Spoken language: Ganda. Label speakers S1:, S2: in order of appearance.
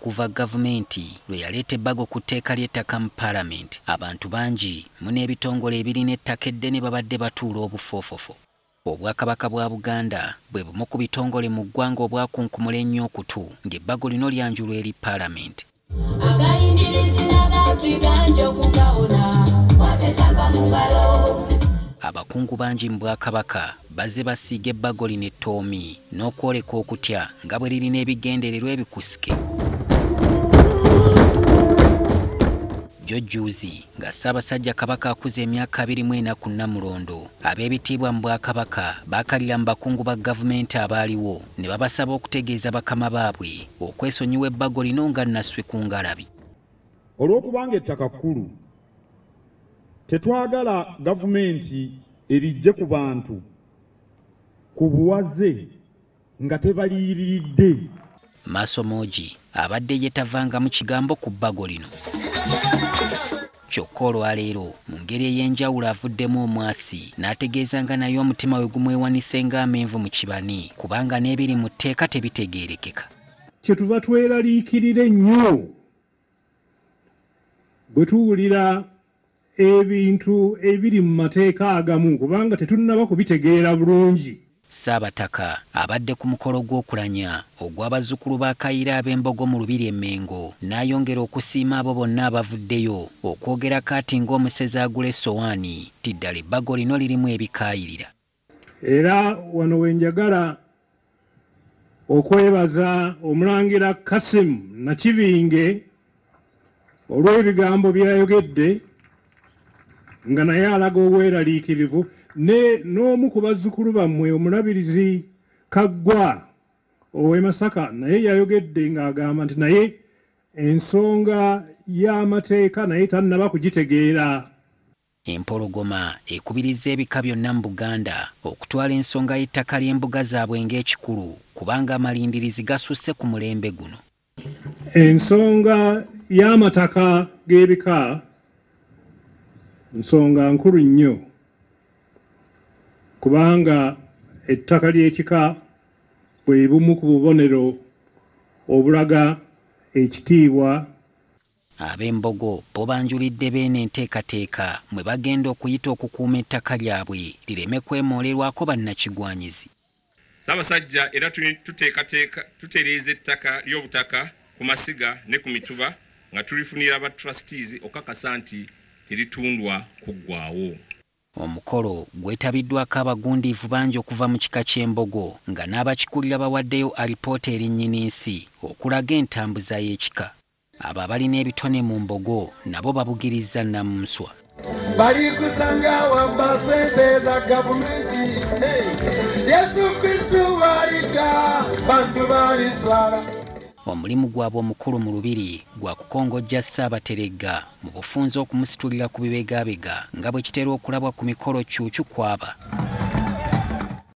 S1: kuva gavumenti lwe yaleeta ebbago ku tteeka ly'ettaka mu paalamenti, abantu bangi mu n'ebitongole ebirina ettaka eddene babadde batuula obufoofofo. Obwakabaka bwa Buganda bwe bumu ku bitongole mu ggwanga obwakunkumula ennyo okutu ng'ebbago lino lyanjulwa eri paalamenti. Abakungu bangi mu Bwakabaka bazze basiiga ebbago lino ettoomi n'okwoleka okutya nga bwe lirina ebigendererwa ebikusike. Jjuuzi nga Ssaabasajja Kabaka akuze emyaka 24 ku Nnamulondo, ab'ebitiibwa mu Bwakabaka baakalira mu bakungu ba gavumenti abaaliwo ne babasaba okutegeeza bakama baabwe okwesonyiwa ebbago lino nga nasswe ku ngalabi.
S2: Olw'okubanga ettaka kkulu, tetwagala gavumenti erijje ku bantu ku buwaze nga tebaliyiridde.
S1: Maaso Mooji abadde yeetavangamu kigambo ku bbago lino. Kyokka olwaleero mu ngeri ey'enjawulo avuddemu omwasi n'ategeeza nga naye omutima we gumwewanise ng'amenvu mu kibani kubanga n'ebiri mu tteeka tebitegeerekeka.
S3: Kyetuva tweraliikirira ennyo bwe tuwulira ebintu ebiri mu mateeka agamu kubanga tetunnaba kubitegeera bulungi.
S1: Ssaabataka abadde ku mukolo gw'okulanya ogw'abazzukulu ba Kayiira ab'Embogo mu Lubiri e Mengo n'ayongera okusiima abo bonna abavuddeyo okwogerako ati ng'omusezi agula essowaani ti ddala ebbago lino lirimu ebikaayirira.
S3: Era wano we njagala okwebaza Omulangira Kassim Nakibinge olw'ebigambo by'ayogedde nga naye alaga obweraliikirivu n'omu ku bazzukulu bammwe Omulabirizi Kaggwa ow'e Masaka naye yayogedde ng'agamba nti naye ensonga y'amateeka naye tannaba kugitegeera.
S1: Empologoma ekubirizza ebika byonna mu Buganda okutwala ensonga y'ettaka ly'embuga zaabwe ng'ekikulu kubanga amalindirizi gasusse ku mulembe guno.
S3: Ensonga y'amataka g'ebika nsonga nkulu nnyo kubanga ettaka ly'ekika bwe bumu ku bubonero obulaga ekitiibwa.
S1: Ab'Embogo bo banjulidde beene enteekateeka mwe bagenda okuyita okukuuma ettaka lyabwe lireme kwemoolerwako bannakigwanyizi.
S4: Ssaabasajja era tutereeza ettaka ly'obutaka ku masiga ne ku mituba nga tulifunira aba trustees okakasa nti teritundwa kuggwaawo.
S1: Omukolo gwetabiddwako abagundiivu bangi okuva mu kika ky'Embogo nga n'abakikulira bawaddeyo alipoota erinnyinsi okulaga entambuza y'ekika. Abo abalina ebitone mu Mbogo nabo babugirizza Nnamunswa.
S5: Bali kusanga wamba sente za gavumenti. Yesu Kristo walita bantu baliswala.
S1: Omulimu gwabwe omukulu mu Lubiri gwa kukongojja Ssaabateregga mu bufunze okumusitulira ku bibegabega nga bwe kitera okulabwa ku mikolo kyucu kwaba.